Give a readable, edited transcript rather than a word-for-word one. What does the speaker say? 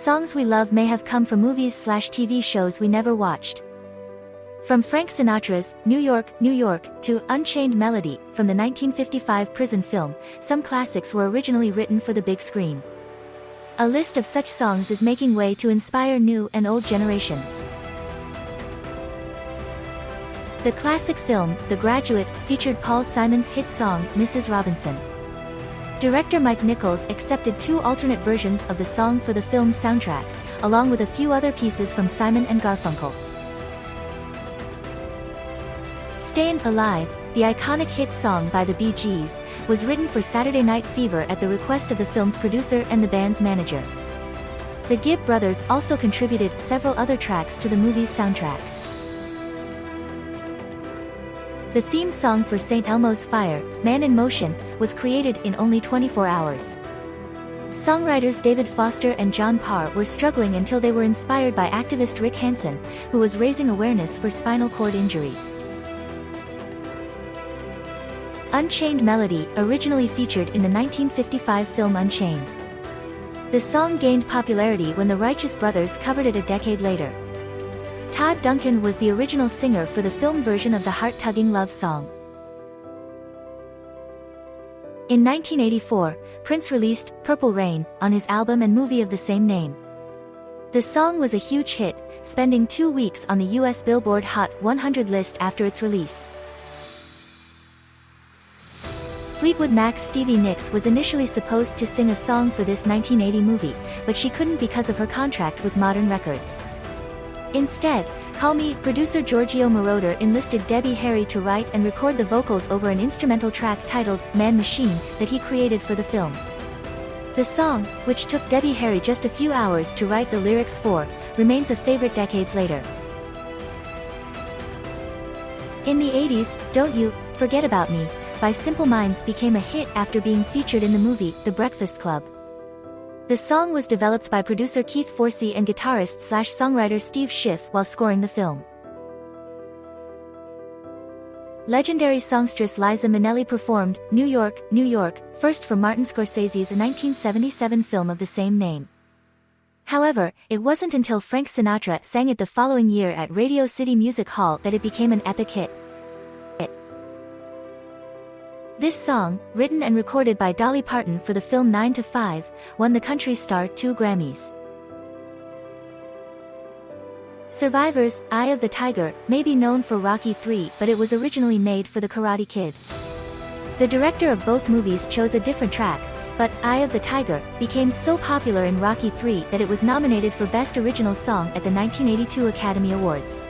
Songs we love may have come from movies/TV shows we never watched. From Frank Sinatra's New York, New York to Unchained Melody from the 1955 prison film, some classics were originally written for the big screen. A list of such songs is making way to inspire new and old generations. The classic film, The Graduate, featured Paul Simon's hit song, Mrs. Robinson. Director Mike Nichols accepted 2 alternate versions of the song for the film's soundtrack, along with a few other pieces from Simon and Garfunkel. Stayin' Alive, the iconic hit song by the Bee Gees, was written for Saturday Night Fever at the request of the film's producer and the band's manager. The Gibb brothers also contributed several other tracks to the movie's soundtrack. The theme song for St. Elmo's Fire, Man in Motion, was created in only 24 hours. Songwriters David Foster and John Parr were struggling until they were inspired by activist Rick Hansen, who was raising awareness for spinal cord injuries. Unchained Melody, originally featured in the 1955 film Unchained. The song gained popularity when the Righteous Brothers covered it a decade later. Todd Duncan was the original singer for the film version of the heart-tugging love song. In 1984, Prince released Purple Rain on his album and movie of the same name. The song was a huge hit, spending 2 weeks on the US Billboard Hot 100 list after its release. Fleetwood Mac's Stevie Nicks was initially supposed to sing a song for this 1980 movie, but she couldn't because of her contract with Modern Records. Instead, Call Me producer Giorgio Moroder enlisted Debbie Harry to write and record the vocals over an instrumental track titled Man Machine that he created for the film. The song, which took Debbie Harry just a few hours to write the lyrics for, remains a favorite decades later. In the 80s, Don't You Forget About Me by Simple Minds became a hit after being featured in the movie The Breakfast Club. The song was developed by producer Keith Forsey and guitarist/songwriter Steve Schiff while scoring the film. Legendary songstress Liza Minnelli performed New York, New York, first for Martin Scorsese's 1977 film of the same name. However, it wasn't until Frank Sinatra sang it the following year at Radio City Music Hall that it became an epic hit. This song, written and recorded by Dolly Parton for the film 9 to 5, won the country star 2 Grammys. Survivor's Eye of the Tiger may be known for Rocky III, but it was originally made for The Karate Kid. The director of both movies chose a different track, but Eye of the Tiger became so popular in Rocky III that it was nominated for Best Original Song at the 1982 Academy Awards.